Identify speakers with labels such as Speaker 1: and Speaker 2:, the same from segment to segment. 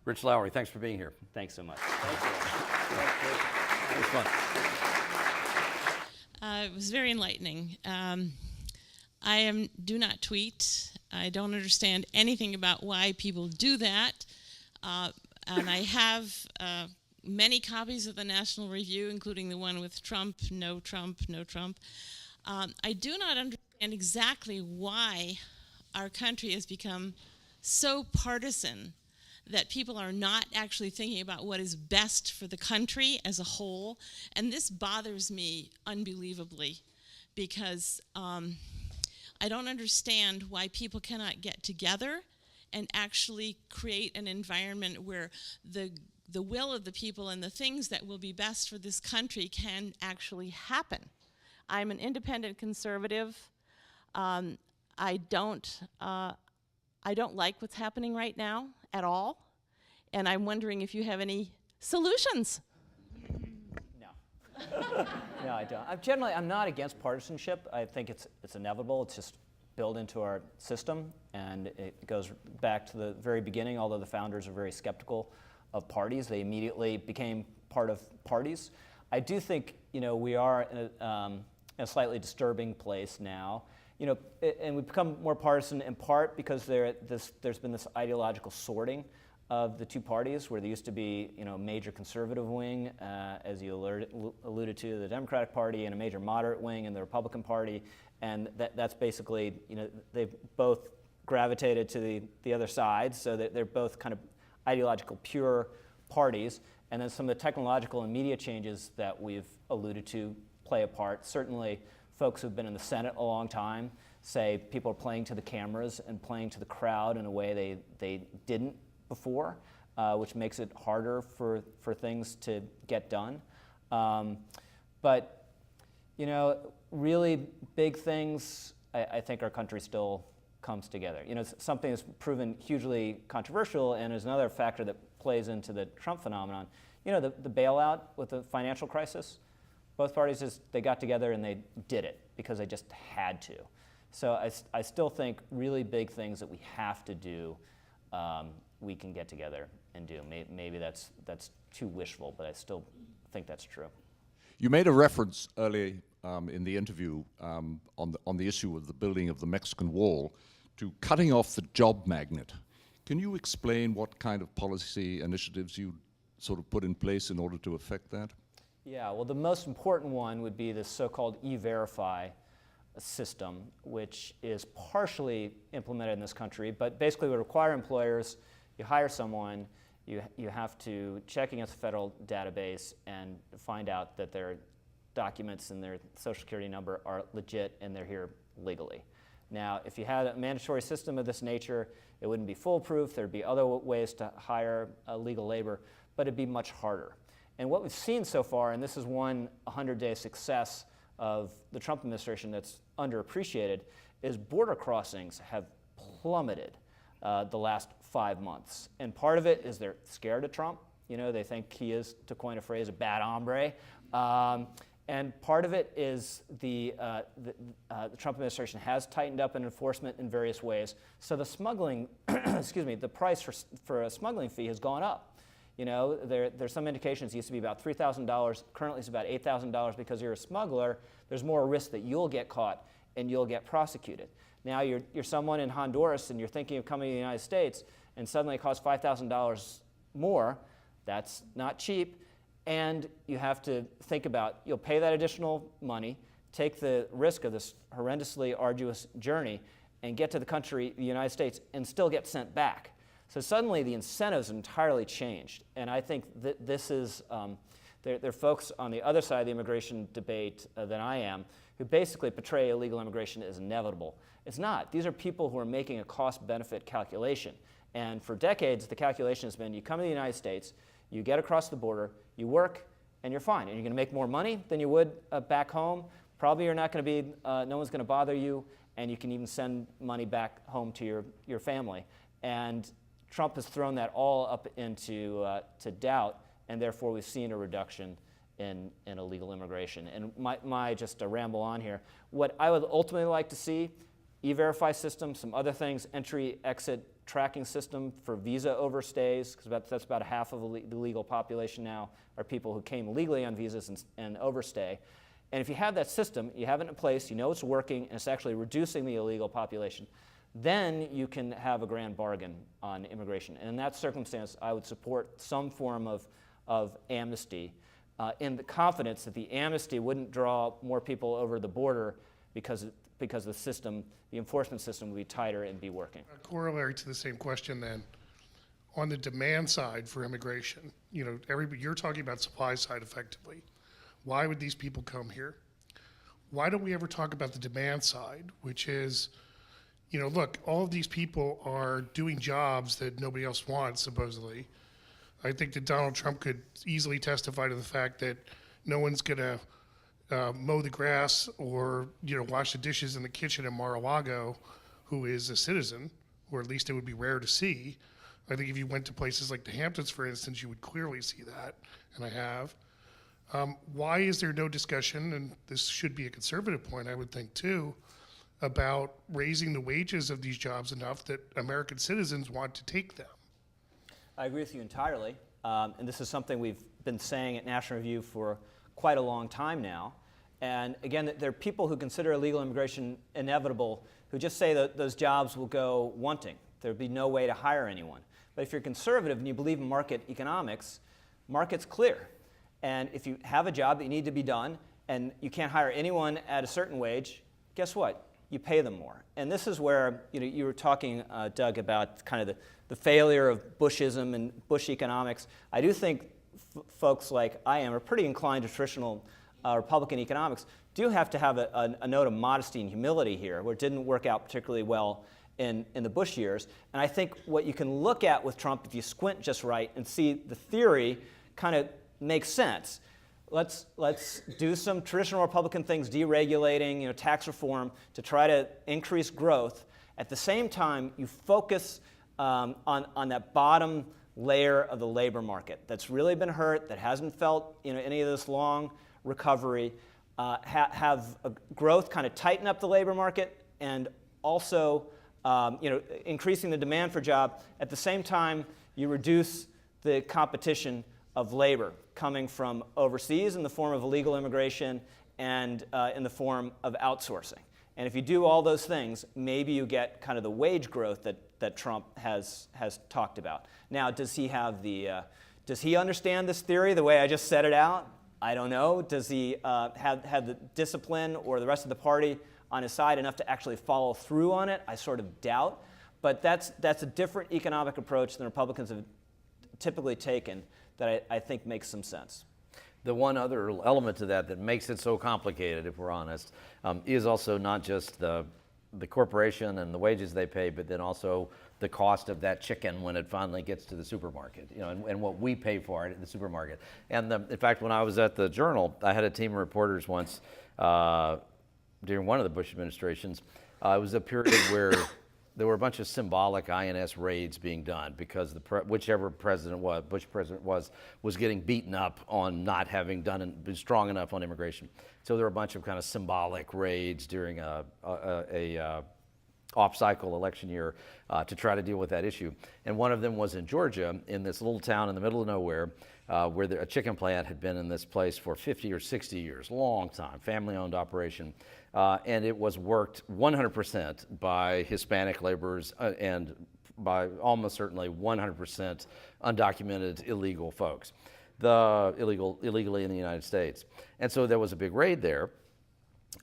Speaker 1: Rich Lowry, thanks for being here.
Speaker 2: Thanks so much.
Speaker 1: Thank you. It was fun.
Speaker 3: It was very enlightening. I do not tweet. I don't understand anything about why people do that. And I have many copies of the National Review, including the one with Trump, no Trump, no Trump. I do not understand exactly why our country has become so partisan that people are not actually thinking about what is best for the country as a whole. And this bothers me unbelievably because I don't understand why people cannot get together and actually create an environment where the will of the people and the things that will be best for this country can actually happen. I'm an independent conservative. I don't like what's happening right now at all, and I'm wondering if you have any solutions.
Speaker 2: No. No, I don't. I'm not against partisanship. I think it's inevitable. It's just built into our system, and it goes back to the very beginning. Although the founders are very skeptical of parties, they immediately became part of parties. I do think we are in a slightly disturbing place now. And we've become more partisan in part because there's been this ideological sorting of the two parties, where there used to be a major conservative wing, as you alluded to, the Democratic Party, and a major moderate wing in the Republican Party, and that's basically they've both gravitated to the other side, so that they're both kind of ideological pure parties. And then some of the technological and media changes that we've alluded to play a part. Certainly, folks who've been in the Senate a long time say people are playing to the cameras and playing to the crowd in a way they didn't before, which makes it harder for things to get done. But really big things, I think our country still comes together. Something that's proven hugely controversial, and is another factor that plays into the Trump phenomenon. The bailout with the financial crisis. Both parties they got together and they did it because they just had to. So I still think really big things that we have to do, we can get together and do. Maybe that's too wishful, but I still think that's true.
Speaker 4: You made a reference early in the interview on the issue of the building of the Mexican wall to cutting off the job magnet. Can you explain what kind of policy initiatives you sort of put in place in order to affect that?
Speaker 2: Yeah, well, the most important one would be the so-called E-Verify system, which is partially implemented in this country, but basically would require employers, you hire someone, you have to check against the federal database and find out that their documents and their social security number are legit and they're here legally. Now, if you had a mandatory system of this nature, it wouldn't be foolproof. There'd be other ways to hire legal labor, but it'd be much harder. And what we've seen so far, and this is one 100-day success of the Trump administration that's underappreciated, is border crossings have plummeted the last 5 months. And part of it is they're scared of Trump. They think he is, to coin a phrase, a bad hombre. And part of it is the Trump administration has tightened up in enforcement in various ways. So the smuggling, the price for a smuggling fee has gone up. There's some indications it used to be about $3,000. Currently, it's about $8,000 because you're a smuggler. There's more risk that you'll get caught and you'll get prosecuted. Now, you're someone in Honduras and you're thinking of coming to the United States, and suddenly it costs $5,000 more. That's not cheap. And you have to think about, you'll pay that additional money, take the risk of this horrendously arduous journey, and get to the country, the United States, and still get sent back. So suddenly the incentives entirely changed. And I think that this is, there are folks on the other side of the immigration debate than I am, who basically portray illegal immigration as inevitable. It's not. These are people who are making a cost-benefit calculation. And for decades, the calculation has been, you come to the United States, you get across the border, you work, and you're fine. And you're going to make more money than you would back home. Probably you're not going to be, no one's going to bother you, and you can even send money back home to your family. And Trump has thrown that all up into to doubt, and therefore we've seen a reduction in illegal immigration. And just to ramble on here, what I would ultimately like to see E-Verify system, some other things, entry-exit tracking system for visa overstays, because that's about half of the legal population now are people who came legally on visas and overstay. And if you have that system, you have it in place, you know it's working, and it's actually reducing the illegal population, then you can have a grand bargain on immigration. And in that circumstance, I would support some form of amnesty in the confidence that the amnesty wouldn't draw more people over the border because the system, the enforcement system would be tighter and be working.
Speaker 5: A corollary to the same question then, on the demand side for immigration, you're talking about supply side effectively. Why would these people come here? Why don't we ever talk about the demand side, which is, look, all of these people are doing jobs that nobody else wants, supposedly. I think that Donald Trump could easily testify to the fact that no one's gonna mow the grass or wash the dishes in the kitchen in Mar-a-Lago who is a citizen, or at least it would be rare to see. I think if you went to places like the Hamptons, for instance, you would clearly see that, and I have. Why is there no discussion, and this should be a conservative point, I would think too, about raising the wages of these jobs enough that American citizens want to take them?
Speaker 2: I agree with you entirely, and this is something we've been saying at National Review for quite a long time now. And again, there are people who consider illegal immigration inevitable who just say that those jobs will go wanting. There'd be no way to hire anyone. But if you're conservative and you believe in market economics, market's clear. And if you have a job that you need to be done and you can't hire anyone at a certain wage, guess what? You pay them more. And this is where you were talking, Doug, about kind of the failure of Bushism and Bush economics. I do think folks like I am are pretty inclined to traditional Republican economics, do have to have a note of modesty and humility here, where it didn't work out particularly well in the Bush years. And I think what you can look at with Trump, if you squint just right and see the theory kind of makes sense. Let's do some traditional Republican things, deregulating, tax reform, to try to increase growth. At the same time, you focus on that bottom layer of the labor market that's really been hurt, that hasn't felt any of this long recovery. Have a growth kind of tighten up the labor market, and also increasing the demand for job. At the same time, you reduce the competition of labor coming from overseas in the form of illegal immigration and in the form of outsourcing. And if you do all those things, maybe you get kind of the wage growth that Trump has talked about. Now, does he understand this theory the way I just set it out? I don't know. Does he have the discipline or the rest of the party on his side enough to actually follow through on it? I sort of doubt. But that's a different economic approach than Republicans have typically taken that I think makes some sense.
Speaker 1: The one other element to that makes it so complicated, if we're honest, is also not just the corporation and the wages they pay, but then also the cost of that chicken when it finally gets to the supermarket, and what we pay for it at the supermarket. And in fact, when I was at the Journal, I had a team of reporters once during one of the Bush administrations. It was a period where there were a bunch of symbolic INS raids being done because whichever president was, Bush president was getting beaten up on not having been strong enough on immigration. So there were a bunch of kind of symbolic raids during a off-cycle election year to try to deal with that issue. And one of them was in Georgia, in this little town in the middle of nowhere, where a chicken plant had been in this place for 50 or 60 years, long time, family-owned operation. And it was worked 100% by Hispanic laborers and by almost certainly 100% undocumented illegal folks, illegally in the United States. And so there was a big raid there.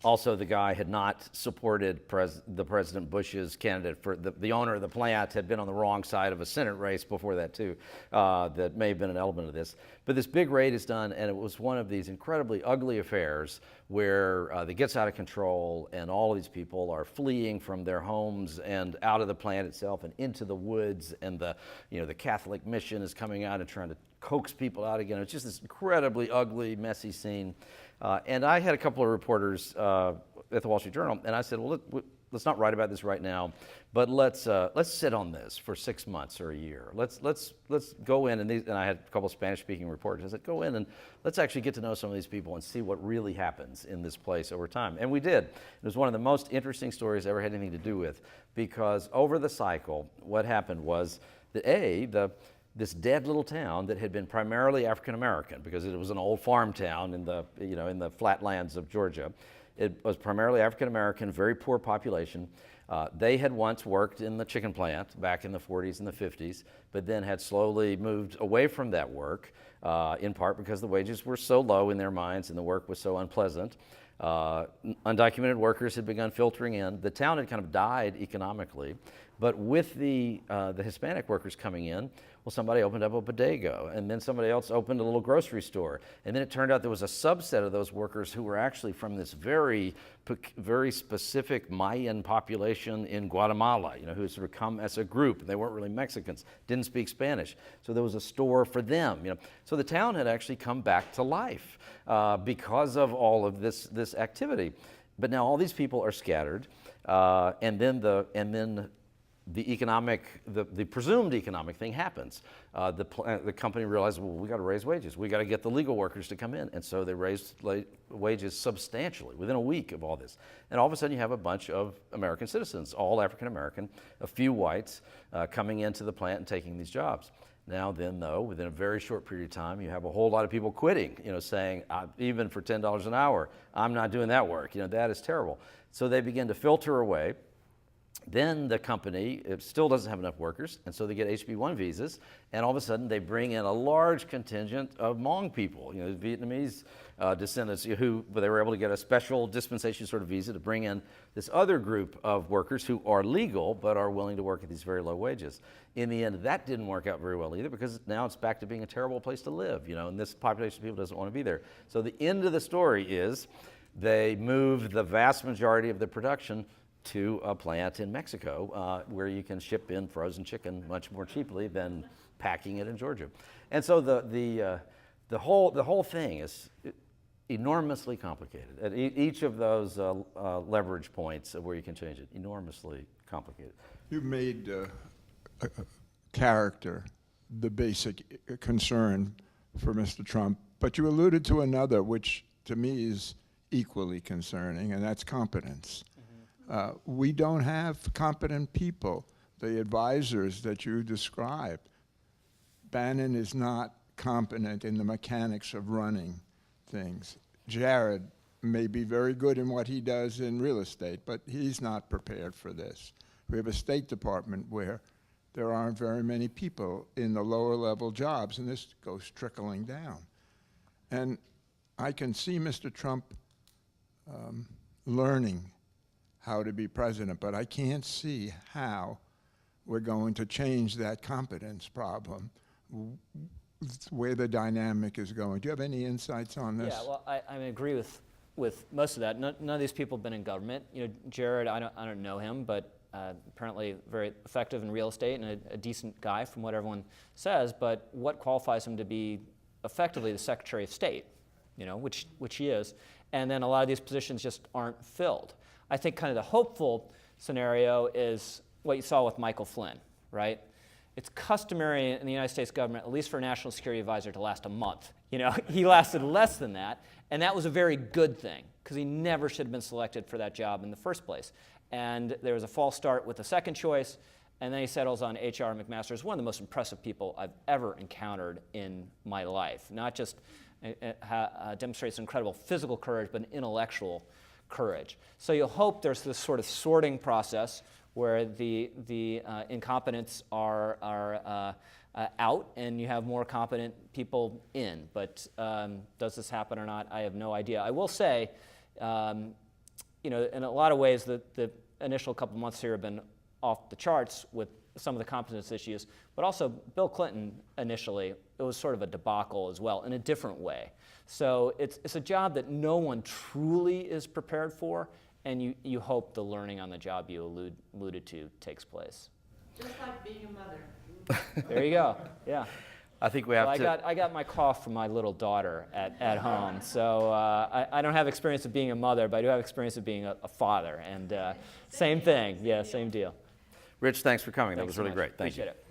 Speaker 1: Also, the guy had not supported President Bush's candidate for the owner of the plant had been on the wrong side of a Senate race before that too. That may have been an element of this. But this big raid is done, and it was one of these incredibly ugly affairs where it gets out of control, and all of these people are fleeing from their homes and out of the plant itself and into the woods, and the Catholic mission is coming out and trying to coax people out again. It's just this incredibly ugly, messy scene. And I had a couple of reporters at the Wall Street Journal, and I said, well, let's not write about this right now, but let's sit on this for 6 months or a year. Let's go in, and I had a couple of Spanish-speaking reporters. I said, go in and let's actually get to know some of these people and see what really happens in this place over time. And we did. It was one of the most interesting stories I ever had anything to do with, because over the cycle, what happened was that this dead little town that had been primarily African American, because it was an old farm town in the flatlands of Georgia. It was primarily African American, very poor population. They had once worked in the chicken plant back in the 40s and the 50s, but then had slowly moved away from that work, in part because the wages were so low in their minds and the work was so unpleasant. Undocumented workers had begun filtering in. The town had kind of died economically, but with the Hispanic workers coming in, well, somebody opened up a bodega, and then somebody else opened a little grocery store. And then it turned out there was a subset of those workers who were actually from this very specific Mayan population in Guatemala, who had sort of come as a group. They weren't really Mexicans, didn't speak Spanish. So there was a store for them. So the town had actually come back to life because of all of this activity. But now all these people are scattered, and then the presumed economic thing happens. The company realized, well, we got to raise wages. We got to get the legal workers to come in. And so they raised wages substantially within a week of all this. And all of a sudden you have a bunch of American citizens, all African American, a few whites coming into the plant and taking these jobs. Now then, though, within a very short period of time, you have a whole lot of people quitting, saying, even for $10 an hour, I'm not doing that work. That is terrible. So they begin to filter away. Then the company, it still doesn't have enough workers, and so they get HB1 visas, and all of a sudden they bring in a large contingent of Hmong people, Vietnamese descendants, they were able to get a special dispensation sort of visa to bring in this other group of workers who are legal but are willing to work at these very low wages. In the end, that didn't work out very well either, because now it's back to being a terrible place to live, and this population of people doesn't want to be there. So the end of the story is they moved the vast majority of the production to a plant in Mexico where you can ship in frozen chicken much more cheaply than packing it in Georgia. And so the whole thing is enormously complicated. At each of those leverage points where you can change it, enormously complicated.
Speaker 6: You made character the basic concern for Mr. Trump, but you alluded to another, which to me is equally concerning, and that's competence. We don't have competent people. The advisors that you described, Bannon is not competent in the mechanics of running things. Jared may be very good in what he does in real estate, but he's not prepared for this. We have a State Department where there aren't very many people in the lower level jobs, and this goes trickling down. And I can see Mr. Trump learning how to be president, but I can't see how we're going to change that competence problem, where the dynamic is going. Do you have any insights on this?
Speaker 2: Yeah, well, I agree with most of that. None of these people have been in government. Jared, I don't know him, but apparently very effective in real estate and a decent guy from what everyone says. But what qualifies him to be effectively the Secretary of State, which he is, and then a lot of these positions just aren't filled. I think kind of the hopeful scenario is what you saw with Michael Flynn, right? It's customary in the United States government, at least for a national security advisor, to last a month. He lasted less than that, and that was a very good thing, because he never should have been selected for that job in the first place. And there was a false start with the second choice, and then he settles on H.R. McMaster as one of the most impressive people I've ever encountered in my life. Not just demonstrates incredible physical courage, but an intellectual courage. So you'll hope there's this sort of sorting process where the incompetents are out and you have more competent people in. But does this happen or not? I have no idea. I will say, in a lot of ways, the initial couple months here have been off the charts with some of the competence issues, but also Bill Clinton initially, it was sort of a debacle as well in a different way. So it's a job that no one truly is prepared for, and you hope the learning on the job you alluded to takes place.
Speaker 3: Just like being a mother.
Speaker 2: There you go, yeah.
Speaker 1: I think we have
Speaker 2: Well,
Speaker 1: to.
Speaker 2: I got my cough from my little daughter at home, so I don't have experience of being a mother, but I do have experience of being a father, and same thing, yeah, same deal.
Speaker 1: Rich, thanks for coming. That
Speaker 2: Thanks
Speaker 1: was
Speaker 2: so
Speaker 1: really
Speaker 2: much.
Speaker 1: great. Thank you.
Speaker 2: Appreciate it.